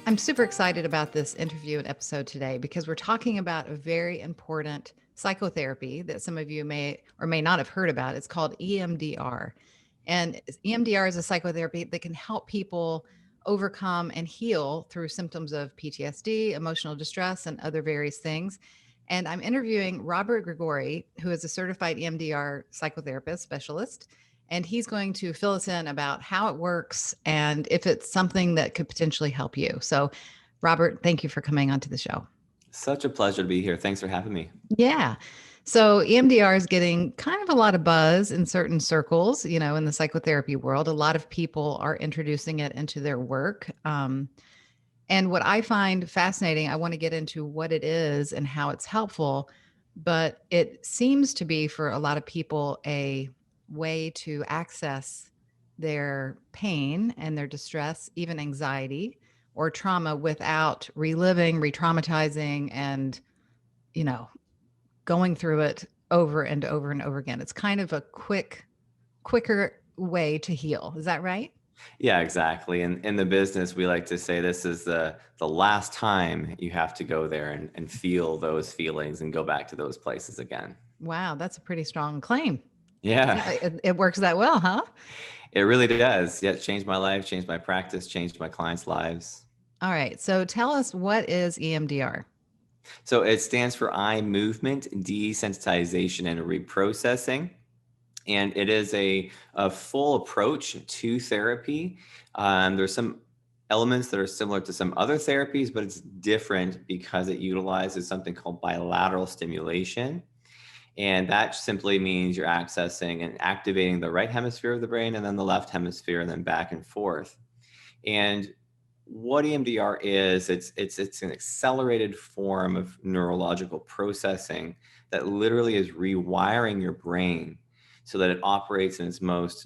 I'm super excited about this interview and episode today because we're talking about a very important psychotherapy that some of you may or may not have heard about. It's called EMDR. And EMDR is a psychotherapy that can help people overcome and heal through symptoms of PTSD, emotional distress, and other various things. And I'm interviewing Robert Grigore, who is a certified EMDR psychotherapist specialist. And he's going to fill us in about how it works and if it's something that could potentially help you. So, Robert, thank you for coming onto the show. Such a pleasure to be here. Thanks for having me. Yeah. So EMDR is getting kind of a lot of buzz in certain circles, in the psychotherapy world. A lot of people are introducing it into their work. And what I find fascinating, I want to get into what it is and how it's helpful, but it seems to be for a lot of people a way to access their pain and their distress, even anxiety or trauma without reliving, re-traumatizing, and, you know, going through it over and over and over again. It's kind of a quicker way to heal. Is that right? Yeah, exactly. And in the business, we like to say this is the last time you have to go there and feel those feelings and go back to those places again. Wow, that's a pretty strong claim. Yeah, Yeah, it works that well, huh? it really does. Yeah, it changed my life, changed my practice, changed my clients' lives. All right. So tell us, what is EMDR? So it stands for eye movement, desensitization, and reprocessing. And it is a full approach to therapy. There's some elements that are similar to some other therapies, but it's different because it utilizes something called bilateral stimulation. And that simply means you're accessing and activating the right hemisphere of the brain and then the left hemisphere and then back and forth. And what EMDR is, it's an accelerated form of neurological processing that literally is rewiring your brain so that it operates in its most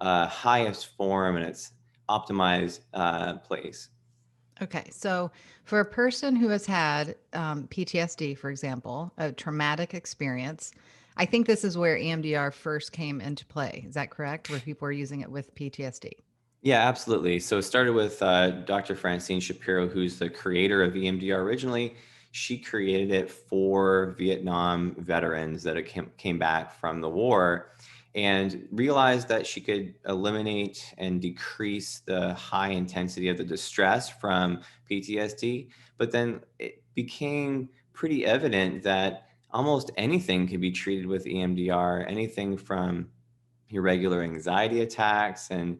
highest form and its optimized place. Okay. So for a person who has had PTSD, for example, a traumatic experience, I think this is where EMDR first came into play. Is that correct? Where people are using it with PTSD? Yeah, absolutely. So it started with Dr. Francine Shapiro, who's the creator of EMDR originally. She created it for Vietnam veterans that came back from the war and realized that she could eliminate and decrease the high intensity of the distress from PTSD. But then it became pretty evident that almost anything could be treated with EMDR, anything from irregular anxiety attacks and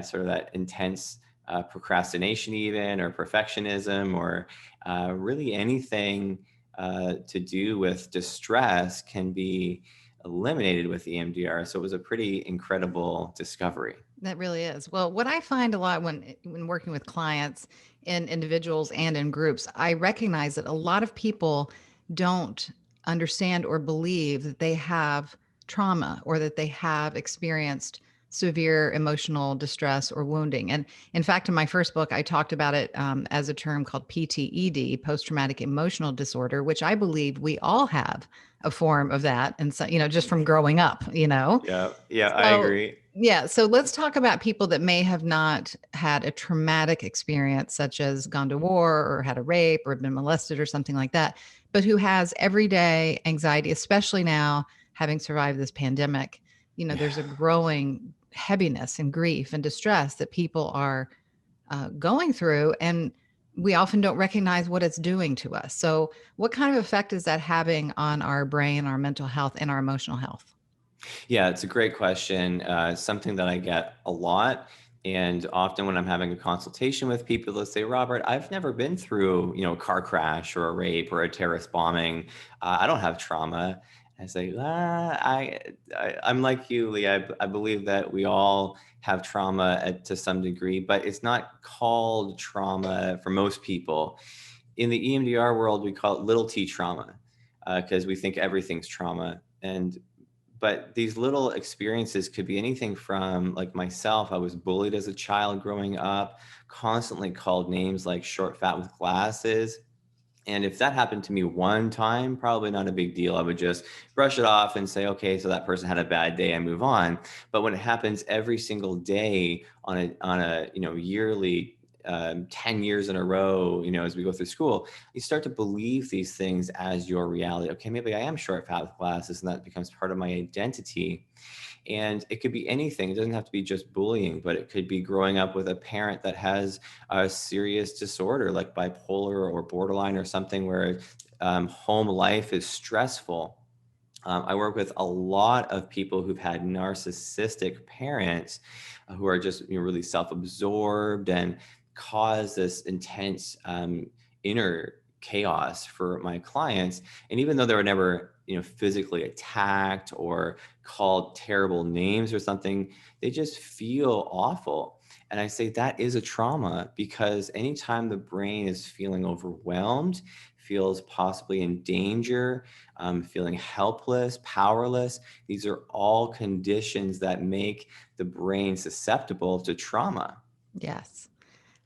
sort of that intense procrastination even or perfectionism or really anything to do with distress can be eliminated with EMDR. So it was a pretty incredible discovery. That really is. Well, what I find a lot when working with clients and individuals and in groups, I recognize that a lot of people don't understand or believe that they have trauma or that they have experienced severe emotional distress or wounding. And in fact, in my first book, I talked about it as a term called PTED, post traumatic emotional disorder, which I believe we all have a form of that. And so, just from growing up. Yeah, I So, agree. yeah. So let's talk about people that may have not had a traumatic experience, such as gone to war or had a rape or been molested or something like that, but who has everyday anxiety, especially now having survived this pandemic. Yeah. There's a growing heaviness and grief and distress that people are going through. And we often don't recognize what it's doing to us. So, what kind of effect is that having on our brain, our mental health, and our emotional health? Yeah, it's a great question. Something that I get a lot. And often when I'm having a consultation with people, they'll say, Robert, I've never been through, a car crash or a rape or a terrorist bombing. I don't have trauma. I say, I'm like you, Leah. I believe that we all have trauma to some degree, but it's not called trauma for most people. In the EMDR world, we call it little t trauma because we think everything's trauma. But these little experiences could be anything from, like myself, I was bullied as a child growing up, constantly called names like short, fat with glasses. And if that happened to me one time, probably not a big deal. I would just brush it off and say, okay, so that person had a bad day, I move on. But when it happens every single day on a yearly 10 years in a row, as we go through school, you start to believe these things as your reality. Okay, maybe I am short fat with glasses, and that becomes part of my identity. And it could be anything. It doesn't have to be just bullying, but it could be growing up with a parent that has a serious disorder like bipolar or borderline or something where home life is stressful. I work with a lot of people who've had narcissistic parents who are just really self-absorbed and cause this intense inner chaos for my clients. And even though they were never physically attacked or called terrible names or something, they just feel awful. And I say that is a trauma, because anytime the brain is feeling overwhelmed, feels possibly in danger, feeling helpless, powerless, these are all conditions that make the brain susceptible to trauma. Yes.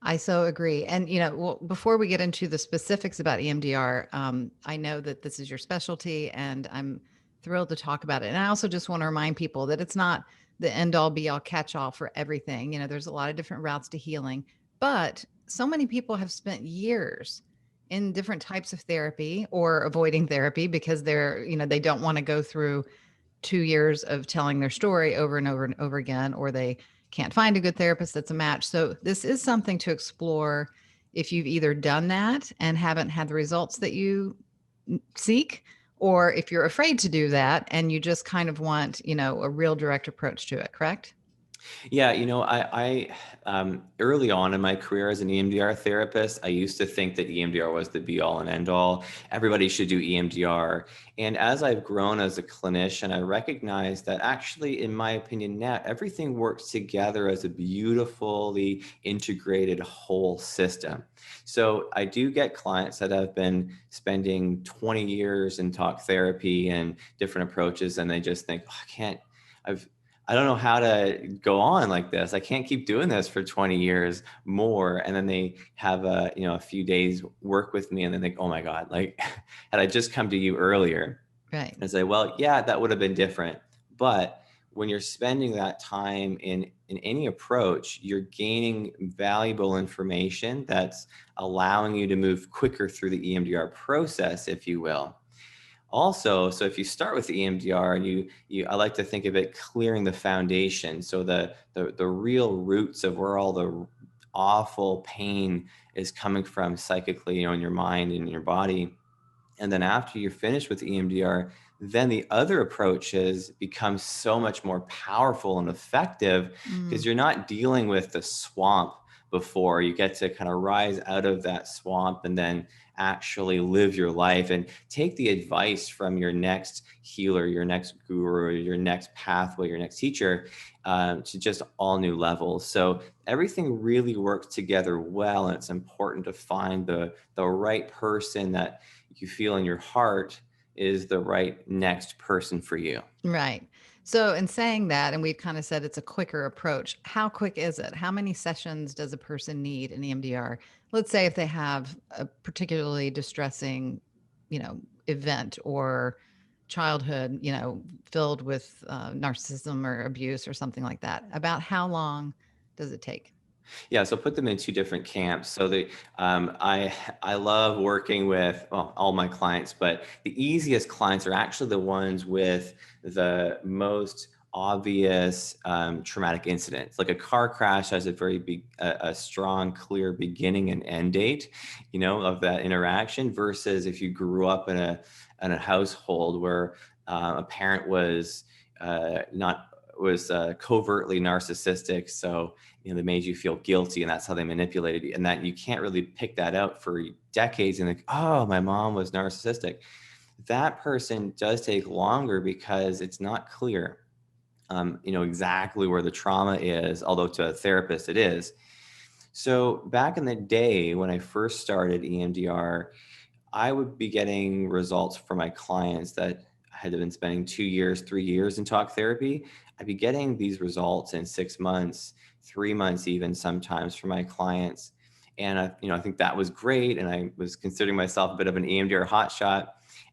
I so agree. And, well, before we get into the specifics about EMDR, I know that this is your specialty and I'm thrilled to talk about it. And I also just want to remind people that it's not the end all be all catch all for everything. There's a lot of different routes to healing, but so many people have spent years in different types of therapy or avoiding therapy because they don't want to go through 2 years of telling their story over and over and over again, or they can't find a good therapist that's a match. So this is something to explore if you've either done that and haven't had the results that you seek, or if you're afraid to do that and you just kind of want, a real direct approach to it, correct? Yeah, early on in my career as an EMDR therapist, I used to think that EMDR was the be all and end all. Everybody should do EMDR. And as I've grown as a clinician, I recognize that actually, in my opinion, now everything works together as a beautifully integrated whole system. So I do get clients that have been spending 20 years in talk therapy and different approaches, and they just think, oh, I don't know how to go on like this. I can't keep doing this for 20 years more. And then they have a few days work with me and then they think, oh my God, like had I just come to you earlier, Right. and say, well, yeah, that would have been different. But when you're spending that time in any approach, you're gaining valuable information that's allowing you to move quicker through the EMDR process, if you will. Also, so if you start with EMDR and I like to think of it clearing the foundation. So the real roots of where all the awful pain is coming from psychically, in your mind and in your body. And then after you're finished with EMDR, then the other approaches become so much more powerful and effective because Mm, you're not dealing with the swamp before. You get to kind of rise out of that swamp and then actually live your life and take the advice from your next healer, your next guru, your next pathway, your next teacher, to just all new levels. So everything really works together well, and it's important to find the right person that you feel in your heart is the right next person for you. right. So, in saying that, and we've kind of said it's a quicker approach, how quick is it? How many sessions does a person need in EMDR? Let's say if they have a particularly distressing, event or childhood, filled with narcissism or abuse or something like that. About how long does it take? Yeah, so put them in two different camps. So I love working with all my clients, but the easiest clients are actually the ones with the most obvious traumatic incidents. Like a car crash has a very big, a strong, clear beginning and end date, of that interaction. Versus if you grew up in a household where a parent was not was covertly narcissistic, so they made you feel guilty and that's how they manipulated you, and that you can't really pick that out for decades and like, oh, my mom was narcissistic. That person does take longer because it's not clear exactly where the trauma is, although to a therapist it is. So back in the day when I first started EMDR, I would be getting results for my clients that had been spending 2 years, 3 years in talk therapy. I'd be getting these results in 6 months, 3 months, even sometimes for my clients. And I think that was great. And I was considering myself a bit of an EMDR hotshot.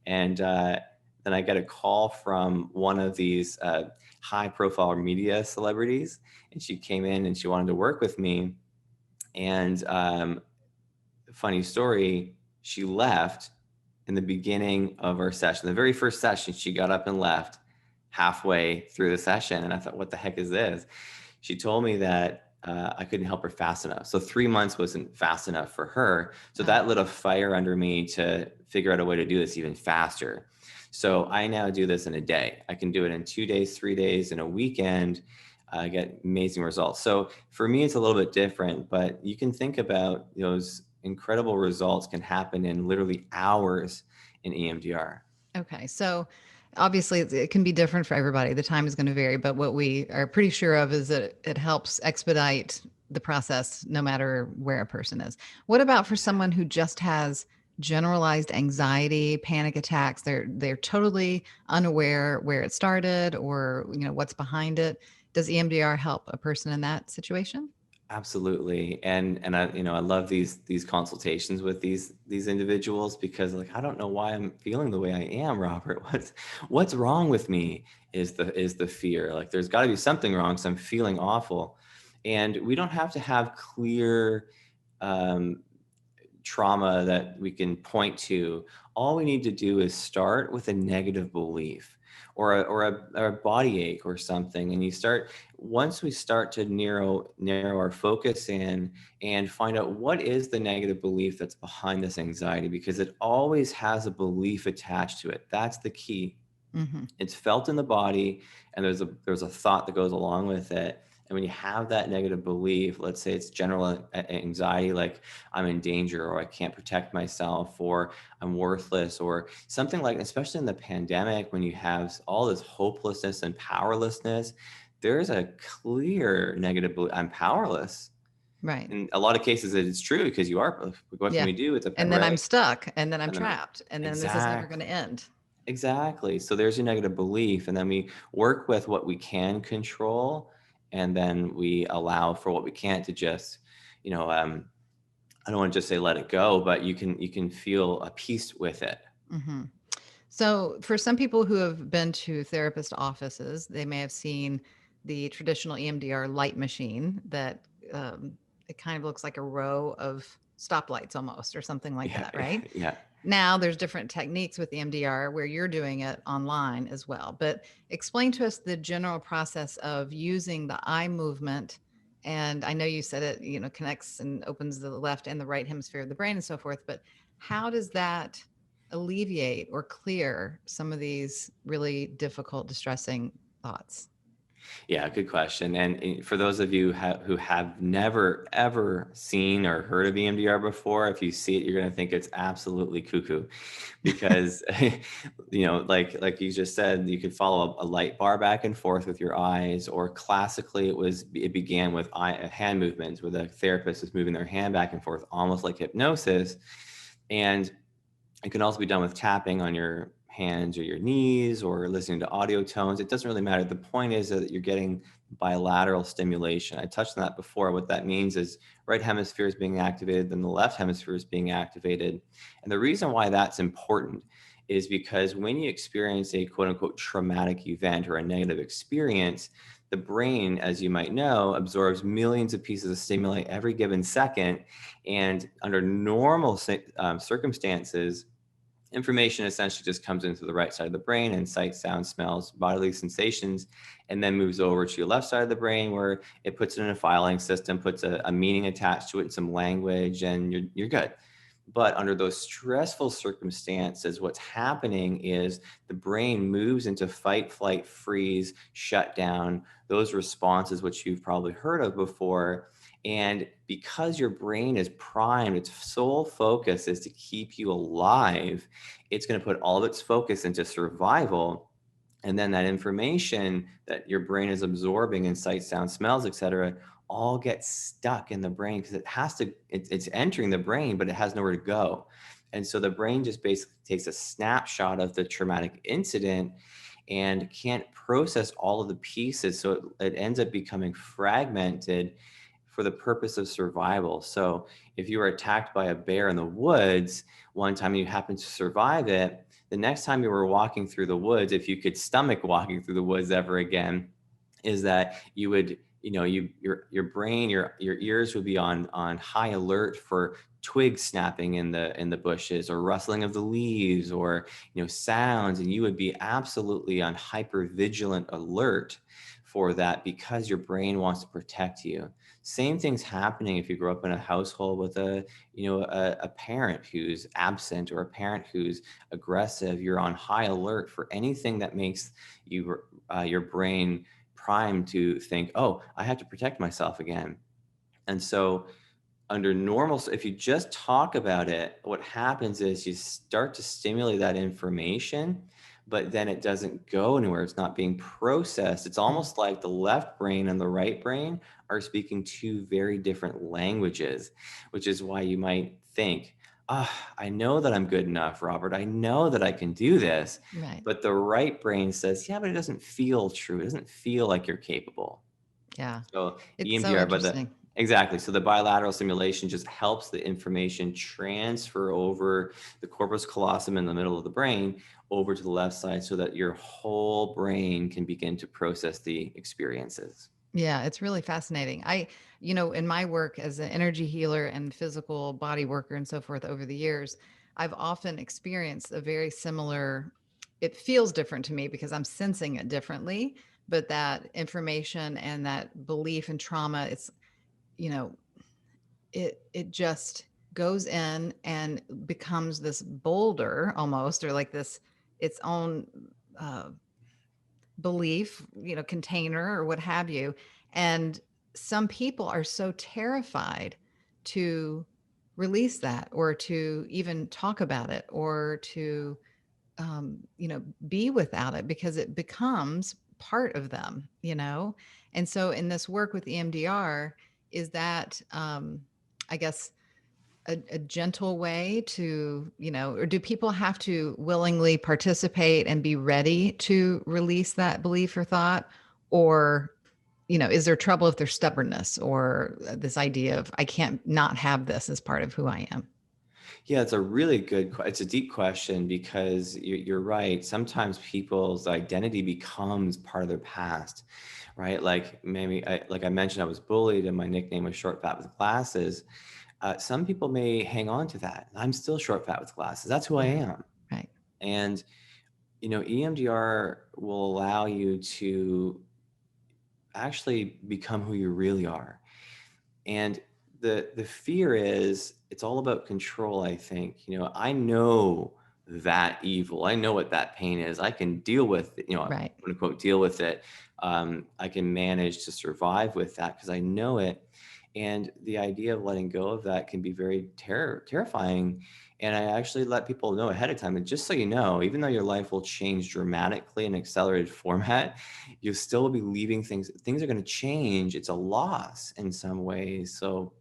And then I get a call from one of these high profile media celebrities. And she came in and she wanted to work with me. And funny story, she left in the beginning of our session. The very first session, she got up and left halfway through the session. And I thought, what the heck is this? She told me that I couldn't help her fast enough. So 3 months wasn't fast enough for her. So that lit a fire under me to figure out a way to do this even faster. So I now do this in a day. I can do it in 2 days, 3 days, in a weekend. I get amazing results. So for me, it's a little bit different, but you can think about those incredible results can happen in literally hours in EMDR. Okay. So obviously it can be different for everybody. The time is going to vary, but what we are pretty sure of is that it helps expedite the process no matter where a person is. What about for someone who just has generalized anxiety, panic attacks? They're totally unaware where it started or what's behind it. Does EMDR help a person in that situation? Absolutely. And I, I love these consultations with these individuals, because like, I don't know why I'm feeling the way I am, Robert. What's wrong with me is the fear. Like there's got to be something wrong, because I'm feeling awful. And we don't have to have clear um, trauma that we can point to. All we need to do is start with a negative belief or a body ache or something. And once we start to narrow our focus in and find out what is the negative belief that's behind this anxiety, because it always has a belief attached to it. That's the key. Mm-hmm. It's felt in the body, and there's a thought that goes along with it. And when you have that negative belief, let's say it's general anxiety, like I'm in danger, or I can't protect myself, or I'm worthless, or something like, especially in the pandemic, when you have all this hopelessness and powerlessness, there's a clear negative belief. I'm powerless. Right. In a lot of cases, it is true, because you are. What can Yeah. we do? It's And then I'm right. stuck, and then I'm And then trapped, and then this is never going to exactly. end. Exactly. So there's your negative belief. And then we work with what we can control. And then we allow for what we can't to just, I don't want to just say let it go, but you can feel a peace with it. Mm-hmm. So, for some people who have been to therapist offices, they may have seen the traditional EMDR light machine that it kind of looks like a row of stoplights almost, or something like Yeah. that, right? Yeah. Now, there's different techniques with EMDR where you're doing it online as well. But explain to us the general process of using the eye movement. And I know you said it, connects and opens the left and the right hemisphere of the brain and so forth. But how does that alleviate or clear some of these really difficult, distressing thoughts? Yeah, good question. And for those of you who have never, ever seen or heard of EMDR before, if you see it, you're going to think it's absolutely cuckoo, because, like you just said, you could follow a light bar back and forth with your eyes, or classically it began with hand movements, where the therapist is moving their hand back and forth, almost like hypnosis. And it can also be done with tapping on your hands or your knees, or listening to audio tones. It doesn't really matter. The point is that you're getting bilateral stimulation. I touched on that before. What that means is right hemisphere is being activated, then the left hemisphere is being activated. And the reason why that's important is because when you experience a quote unquote traumatic event or a negative experience, the brain, as you might know, absorbs millions of pieces of stimuli every given second. And under normal circumstances, information essentially just comes into the right side of the brain, and sight, sound, smells, bodily sensations, and then moves over to your left side of the brain, where it puts it in a filing system, puts a meaning attached to it, and some language, and you're good. But under those stressful circumstances, what's happening is the brain moves into fight, flight, freeze, shut down, those responses, which you've probably heard of before. And because your brain is primed, its sole focus is to keep you alive, it's going to put all of its focus into survival. And then that information that your brain is absorbing in sight, sound, smells, etc., all get stuck in the brain, because it's entering the brain, but it has nowhere to go. And so the brain just basically takes a snapshot of the traumatic incident and can't process all of the pieces. So it ends up becoming fragmented for the purpose of survival. So if you were attacked by a bear in the woods one time and you happen to survive it, the next time you were walking through the woods, if you could stomach walking through the woods ever again, is that you would your brain, your ears would be on high alert for twigs snapping in the bushes, or rustling of the leaves, or sounds, and you would be absolutely on hyper vigilant alert for that, because your brain wants to protect you. Same thing's happening if you grow up in a household with a parent who's absent, or a parent who's aggressive. You're on high alert for anything that makes your brain primed to think, oh, I have to protect myself again. And so under normal, if you just talk about it, what happens is you start to stimulate that information, but then it doesn't go anywhere. It's not being processed. It's almost like the left brain and the right brain are speaking two very different languages, which is why you might think, I know that I'm good enough, Robert. I know that I can do this. Right. But the right brain says, yeah, but it doesn't feel true. It doesn't feel like you're capable. Yeah. So It's so EMDR, interesting. exactly. So the bilateral stimulation just helps the information transfer over the corpus callosum in the middle of the brain over to the left side, so that your whole brain can begin to process the experiences. Yeah, it's really fascinating. In my work as an energy healer and physical body worker and so forth over the years, I've often experienced a very similar, it feels different to me because I'm sensing it differently, but that information and that belief and trauma, you know, it just goes in and becomes this boulder almost, or like this its own uh, belief, container or what have you. And some people are so terrified to release that, or to even talk about it, or to, be without it, because it becomes part of them. And so in this work with EMDR, is that, I guess, a gentle way to, or do people have to willingly participate and be ready to release that belief or thought? Or, is there trouble if there's stubbornness, or this idea of, I can't not have this as part of who I am? Yeah, it's a really it's a deep question, because you're right. Sometimes people's identity becomes part of their past, right? Like maybe, like I mentioned, I was bullied and my nickname was Short Fat with Glasses. Some people may hang on to that. I'm still short, fat with glasses. That's who I Yeah. am. Right. And, EMDR will allow you to actually become who you really are. And the fear is, it's all about control, I think. I know that evil. I know what that pain is. I can deal with it, Right. quote unquote, deal with it. I can manage to survive with that because I know it. And the idea of letting go of that can be very terrifying. And I actually let people know ahead of time. And just so you know, even though your life will change dramatically in accelerated format, you'll still be leaving things are going to change. It's a loss in some ways. So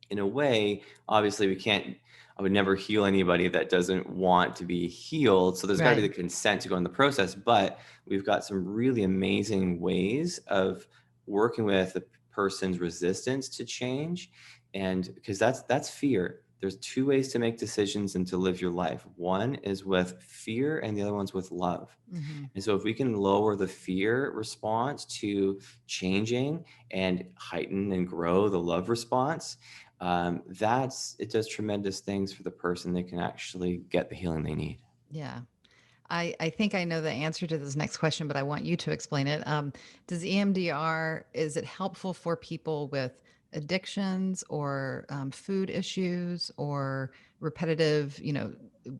in a way, obviously I would never heal anybody that doesn't want to be healed. So there's got to be Right. the consent to go in the process, but we've got some really amazing ways of working with the person's resistance to change. And because that's fear. There's two ways to make decisions and to live your life. One is with fear and the other one's with love. Hmm. And so if we can lower the fear response to changing and heighten and grow the love response, it does tremendous things for the person. They can actually get the healing they need. Yeah. I think I know the answer to this next question, but I want you to explain it. Does EMDR, is it helpful for people with addictions, or food issues, or repetitive,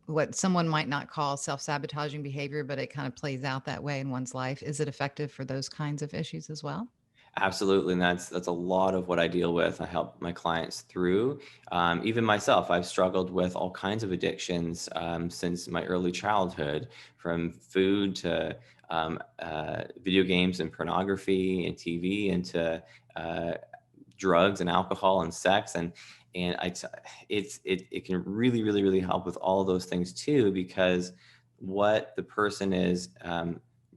what someone might not call self-sabotaging behavior, but it kind of plays out that way in one's life? Is it effective for those kinds of issues as well? Absolutely, and that's a lot of what I deal with. I help my clients through. Even myself, I've struggled with all kinds of addictions since my early childhood, from food to video games and pornography and TV, into uh, drugs and alcohol and sex. And it can really help with all of those things too, because what the person is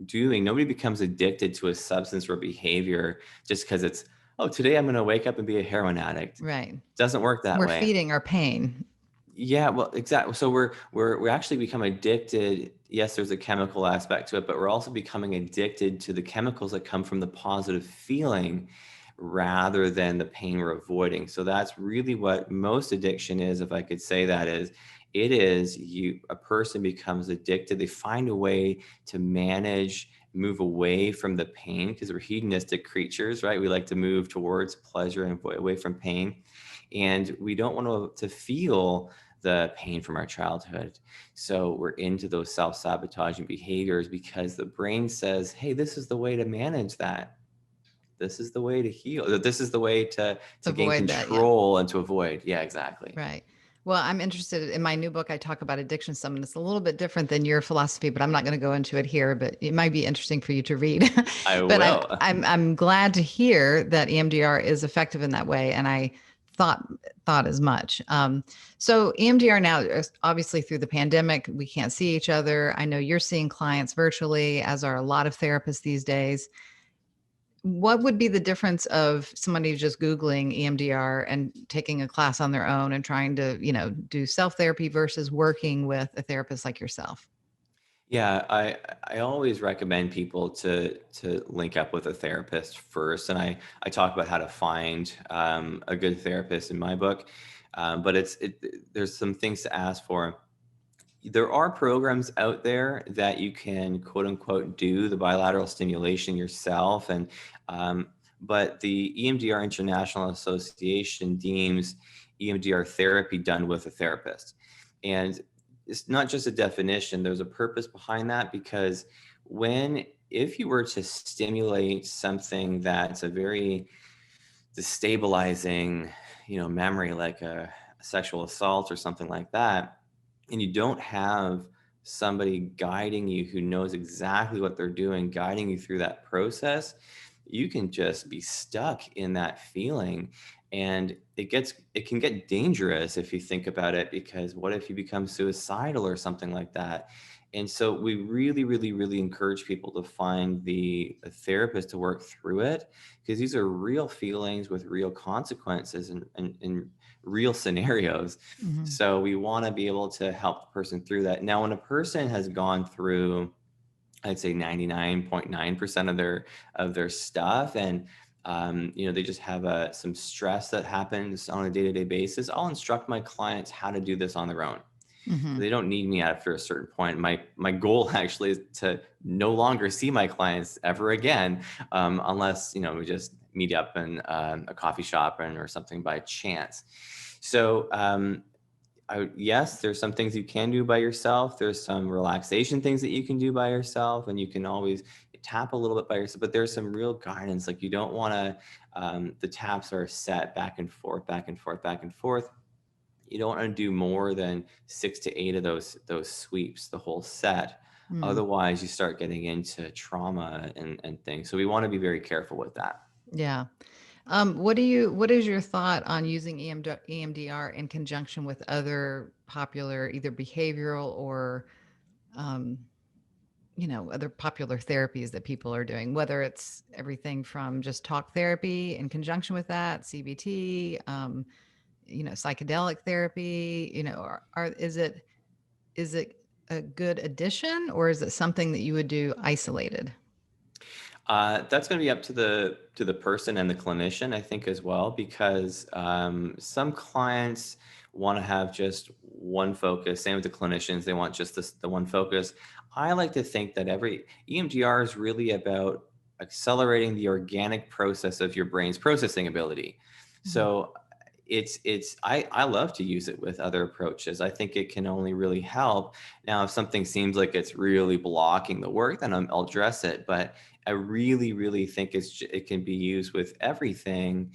doing, nobody becomes addicted to a substance or behavior just because it's, oh, today I'm going to wake up and be a heroin addict. Right. Doesn't work that We're way. feeding our pain. Yeah, well, exactly. So we actually become addicted. Yes, there's a chemical aspect to it, but we're also becoming addicted to the chemicals that come from the positive feeling rather than the pain we're avoiding. So that's really what most addiction is, if I could say that is. It is a person becomes addicted. They find a way to manage, move away from the pain because we're hedonistic creatures, right? We like to move towards pleasure and away from pain. And we don't want to feel the pain from our childhood. So we're into those self-sabotaging behaviors because the brain says, hey, this is the way to manage that. This is the way to heal. This is the way to gain Avoid that. Yeah. control and to avoid. Yeah, exactly. Right. Well, I'm interested in my new book. I talk about addiction some, and it's a little bit different than your philosophy, but I'm not going to go into it here. But it might be interesting for you to read. I But will. I'm glad to hear that EMDR is effective in that way, and I thought as much. So EMDR now, obviously through the pandemic, we can't see each other. I know you're seeing clients virtually, as are a lot of therapists these days. What would be the difference of somebody just Googling EMDR and taking a class on their own and trying to, do self-therapy versus working with a therapist like yourself? Yeah, I always recommend people to link up with a therapist first, and I talk about how to find a good therapist in my book, but there's some things to ask for. There are programs out there that you can quote unquote do the bilateral stimulation yourself, and but the EMDR International Association deems EMDR therapy done with a therapist, and it's not just a definition. There's a purpose behind that because if you were to stimulate something that's a very destabilizing, memory like a sexual assault or something like that, and you don't have somebody guiding you who knows exactly what they're doing, guiding you through that process, you can just be stuck in that feeling. And it can get dangerous if you think about it, because what if you become suicidal or something like that? And so we really, really, really encourage people to find a therapist to work through it, because these are real feelings with real consequences and real scenarios. Mhm. So we want to be able to help the person through that. Now, when a person has gone through, I'd say 99.9% of their stuff, and they just have some stress that happens on a day-to-day basis, I'll instruct my clients how to do this on their own. So Mhm. they don't need me after a certain point. My goal actually is to no longer see my clients ever again, unless we just meet up in a coffee shop or something by chance. So yes, there's some things you can do by yourself. There's some relaxation things that you can do by yourself, and you can always tap a little bit by yourself. But there's some real guidance. Like, you don't want to. The taps are set back and forth, back and forth, back and forth. You don't want to do more than 6 to 8 of those sweeps, the whole set. Mm. Otherwise, you start getting into trauma and things. So we want to be very careful with that. Yeah. What is your thought on using EMDR in conjunction with other popular, either behavioral or, um, other popular therapies that people are doing, whether it's everything from just talk therapy in conjunction with that, CBT, psychedelic therapy, is it a good addition, or is it something that you would do isolated? That's going to be up to the person and the clinician, I think, as well, because some clients want to have just one focus. Same with the clinicians; they want just the one focus. I like to think that every EMDR is really about accelerating the organic process of your brain's processing ability. Mhm. So I love to use it with other approaches. I think it can only really help. Now, if something seems like it's really blocking the work, then I'll address it. But I really, really think it can be used with everything.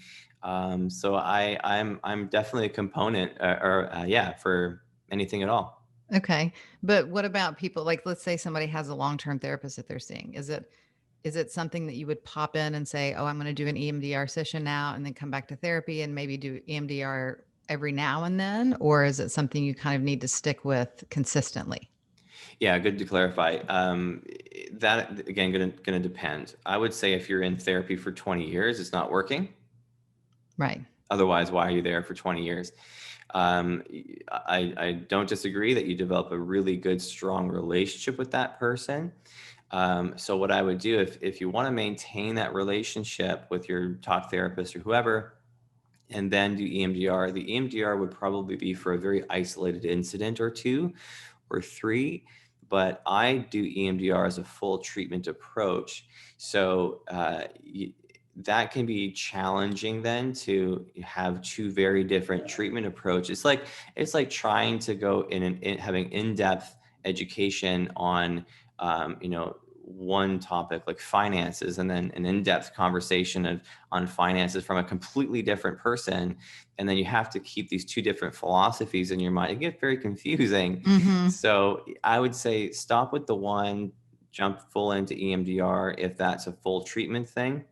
So I'm definitely a component, yeah, for anything at all. Okay. But what about people, like, let's say somebody has a long-term therapist that they're seeing. Is it something that you would pop in and say, "Oh, I'm going to do an EMDR session now," and then come back to therapy and maybe do EMDR every now and then? Or is it something you kind of need to stick with consistently? Yeah, good to clarify. That again, gonna depend. I would say if you're in therapy for 20 years, it's not working. Right. Otherwise, why are you there for 20 years? I don't disagree that you develop a really good, strong relationship with that person. So what I would do if you want to maintain that relationship with your talk therapist or whoever, and then do EMDR, the EMDR would probably be for a very isolated incident or two or three, but I do EMDR as a full treatment approach. So that can be challenging then to have two very different treatment approaches. It's like trying to go having in-depth education on one topic like finances, and then an in-depth conversation on finances from a completely different person, and then you have to keep these two different philosophies in your mind. It gets very confusing. Mm-hmm. So I would say stop with the one, jump full into EMDR if that's a full treatment thing.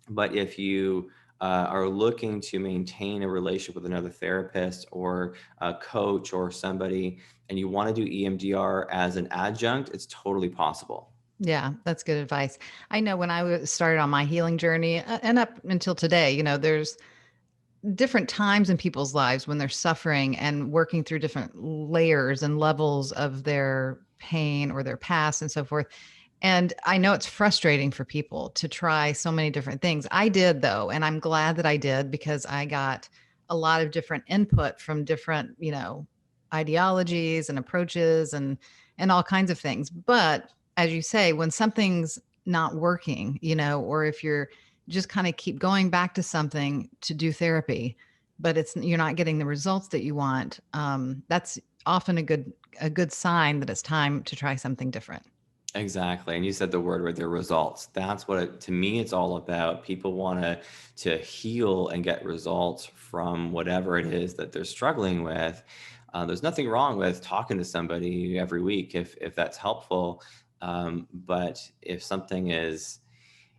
But if you are looking to maintain a relationship with another therapist or a coach or somebody, and you want to do EMDR as an adjunct, it's totally possible. Yeah, that's good advice. I know when started on my healing journey, and up until today, there's different times in people's lives when they're suffering and working through different layers and levels of their pain or their past and so forth. And I know it's frustrating for people to try so many different things. I did, though, and I'm glad that I did, because I got a lot of different input from different, ideologies and approaches and all kinds of things. But as you say, when something's not working, or if you're just kind of keep going back to something to do therapy, but you're not getting the results that you want, that's often a good sign that it's time to try something different. Exactly. And you said the word their results. That's what to me it's all about. People want to heal and get results from whatever it is that they're struggling with. There's nothing wrong with talking to somebody every week if that's helpful. But if something is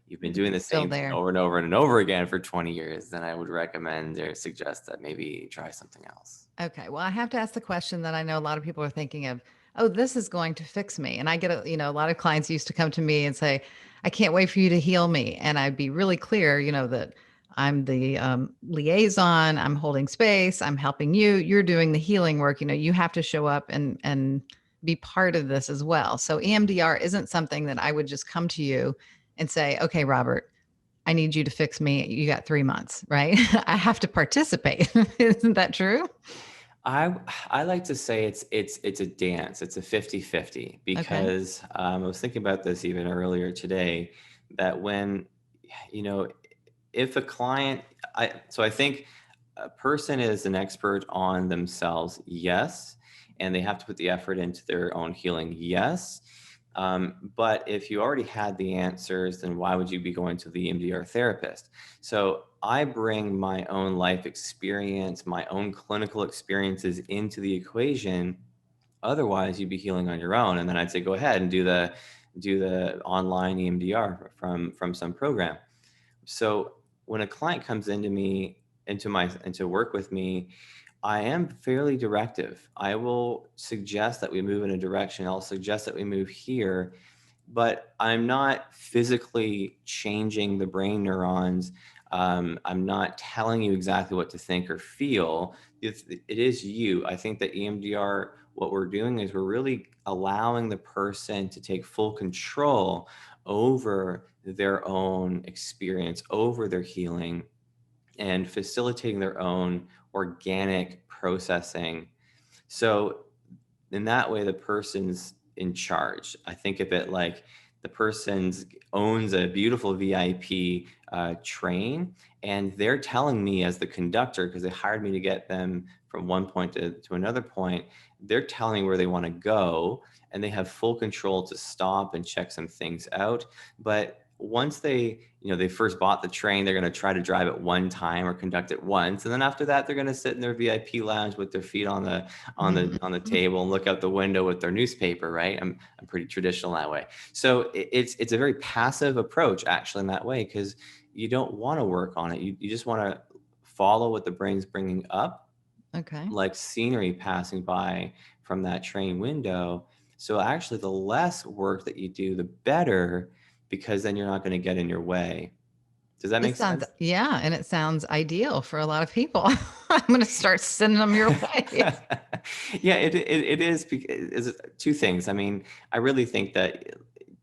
you've been doing the Still same thing there. over and over and over again for 20 years, then I would recommend or suggest that maybe try something else. Okay. Well, I have to ask the question that I know a lot of people are thinking of. Oh, this is going to fix me. And I get a lot of clients used to come to me and say, I can't wait for you to heal me. And I'd be really clear, that I'm the liaison, I'm holding space, I'm helping you, you're doing the healing work. You have to show up and be part of this as well. So EMDR isn't something that I would just come to you and say, okay, Robert, I need you to fix me. You got 3 months, right? I have to participate. Isn't that true? I like to say it's a dance. It's a 50-50 Okay. because I was thinking about this even earlier today that when you know if a client I think a person is an expert on themselves, yes, and they have to put the effort into their own healing, yes. But if you already had the answers, then why would you be going to the MDR therapist? So I bring my own life experience, my own clinical experiences into the equation. Otherwise, you'd be healing on your own. And then I'd say, go ahead and do the online EMDR from some program. So when a client comes into work with me, I am fairly directive. I will suggest that we move in a direction. I'll suggest that we move here, but I'm not physically changing the brain neurons. I'm not telling you exactly what to think or feel. It is you. I think that EMDR, what we're doing is we're really allowing the person to take full control over their own experience, over their healing, and facilitating their own organic processing. So in that way, the person's in charge. I think of it like the person owns a beautiful VIP train, and they're telling me as the conductor, because they hired me to get them from one point to another point, they're telling me where they want to go, and they have full control to stop and check some things out. But once they first bought the train, they're going to try to drive it one time or conduct it once, and then after that they're going to sit in their VIP lounge with their feet on the table and look out the window with their newspaper, right? I'm pretty traditional that way. So it's a very passive approach actually in that way, because you don't want to work on it. You just want to follow what the brain's bringing up, Okay. like scenery passing by from that train window. So actually the less work that you do, the better, because then you're not going to get in your way. Does that It make sounds, sense? yeah, and it sounds ideal for a lot of people. I'm going to start sending them your way. Yeah, it is because two things. I mean, I really think that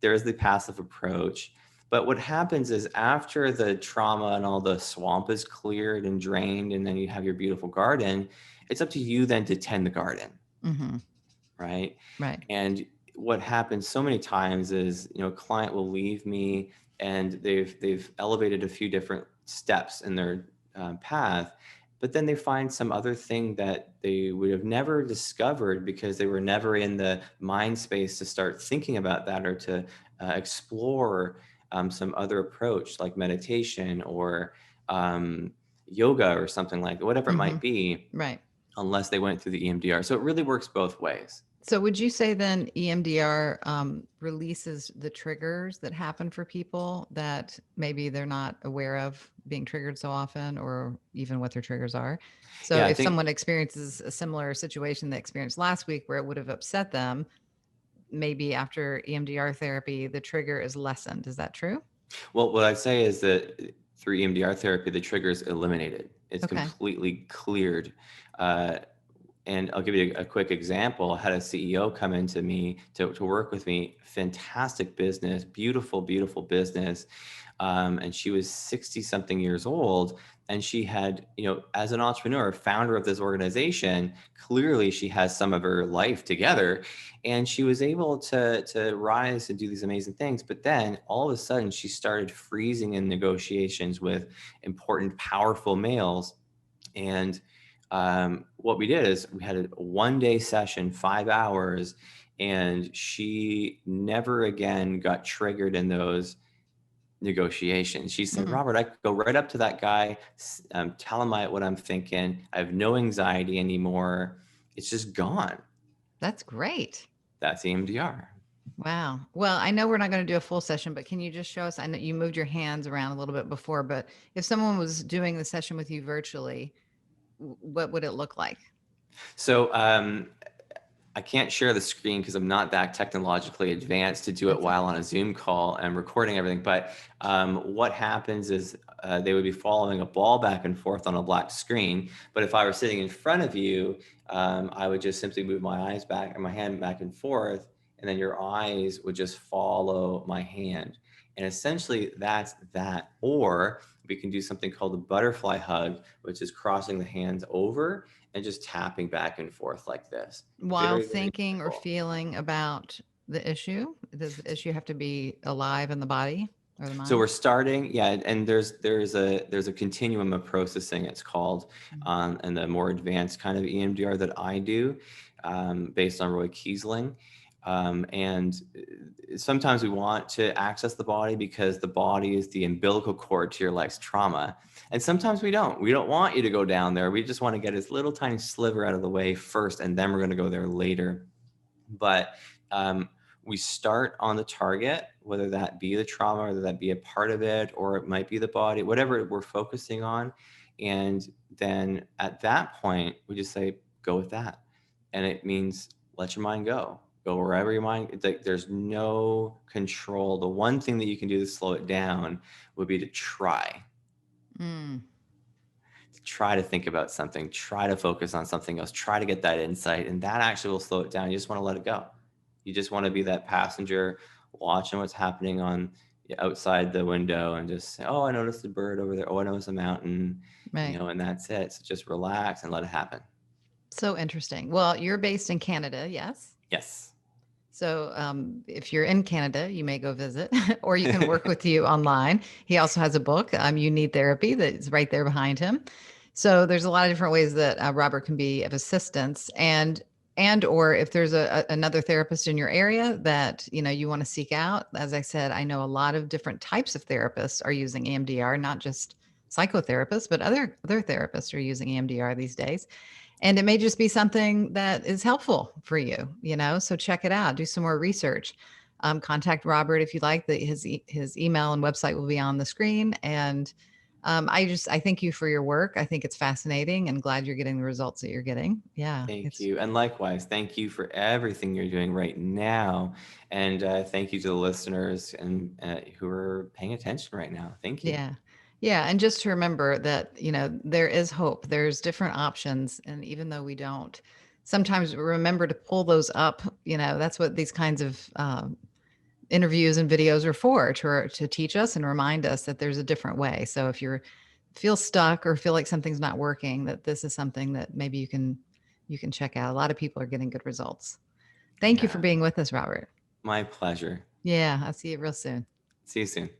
there is the passive approach, but what happens is after the trauma and all the swamp is cleared and drained, and then you have your beautiful garden, it's up to you then to tend the garden, Hmm. right? Right. And what happens so many times is, a client will leave me and they've elevated a few different steps in their path, but then they find some other thing that they would have never discovered because they were never in the mind space to start thinking about that or to explore some other approach like meditation or yoga or something like that, whatever it Hmm. might be, Right. unless they went through the EMDR. So it really works both ways. So would you say then EMDR releases the triggers that happen for people that maybe they're not aware of being triggered so often, or even what their triggers are? So Yeah, I if think someone experiences a similar situation they experienced last week where it would have upset them, maybe after EMDR therapy, the trigger is lessened. Is that true? well, what I'd say is that through EMDR therapy, the trigger is eliminated. It's Okay. completely cleared. Uh, and I'll give you a quick example. I had a CEO come into me to work with me. Fantastic business, beautiful, beautiful business. And she was 60 something years old. And she had, as an entrepreneur, founder of this organization, clearly she has some of her life together. And she was able to rise and do these amazing things. But then all of a sudden, she started freezing in negotiations with important, powerful males. And what we did is we had a 1 day session, 5 hours, and she never again got triggered in those negotiations. She said, Mm, Robert, I could go right up to that guy, tell him what I'm thinking. I have no anxiety anymore. It's just gone. that's great. That's EMDR. Wow. Well, I know we're not going to do a full session, but can you just show us? I know you moved your hands around a little bit before, but if someone was doing the session with you virtually, what would it look like? So I can't share the screen because I'm not that technologically advanced to do it That's while okay. on a Zoom call and recording everything. But what happens is they would be following a ball back and forth on a black screen. But if I were sitting in front of you, I would just simply move my eyes back and my hand back and forth, and then your eyes would just follow my hand. And essentially, that's that. Or we can do something called the butterfly hug, which is crossing the hands over and just tapping back and forth like this. While Very, very thinking or simple. feeling about the issue, does the issue have to be alive in the body or the So mind? we're starting, yeah, and there's a continuum of processing, it's called, Mm. and the more advanced kind of EMDR that I do, based on Roy Kiesling. And sometimes we want to access the body because the body is the umbilical cord to your life's trauma. And sometimes we don't. We don't want you to go down there. We just want to get this little tiny sliver out of the way first, and then we're going to go there later. But we start on the target, whether that be the trauma, whether that be a part of it, or it might be the body, whatever we're focusing on. And then at that point, we just say, go with that. And it means let your mind go. Go wherever your mind, it's like there's no control. The one thing that you can do to slow it down would be to Mm. try to think about something, try to focus on something else, try to get that insight, and that actually will slow it down. You just want to let it go. You just want to be that passenger watching what's happening on outside the window and just say, oh, I noticed a bird over there. Oh, I noticed a mountain, Right. and that's it. So just relax and let it happen. So interesting. Well, you're based in Canada, yes? Yes. So if you're in Canada, you may go visit, or you can work with you online. He also has a book, You Need Therapy, that's right there behind him. So there's a lot of different ways that Robert can be of assistance, and or if there's another therapist in your area that you want to seek out. As I said, I know a lot of different types of therapists are using EMDR, not just psychotherapists, but other therapists are using EMDR these days. And it may just be something that is helpful for you. So check it out, do some more research. Contact Robert if you like. His email and website will be on the screen. And I thank you for your work. I think it's fascinating and glad you're getting the results that you're getting. Yeah, Thank it's you. And likewise, thank you for everything you're doing right now. And thank you to the listeners and who are paying attention right now. Thank you. yeah. Yeah, and just to remember that, there is hope. There's different options, and even though we don't sometimes remember to pull those up, that's what these kinds of interviews and videos are for, to teach us and remind us that there's a different way. So if you feel stuck or feel like something's not working, that this is something that maybe you can check out. A lot of people are getting good results. Thank you for Yeah, being with us, Robert. my pleasure. Yeah, I'll see you real soon. See you soon.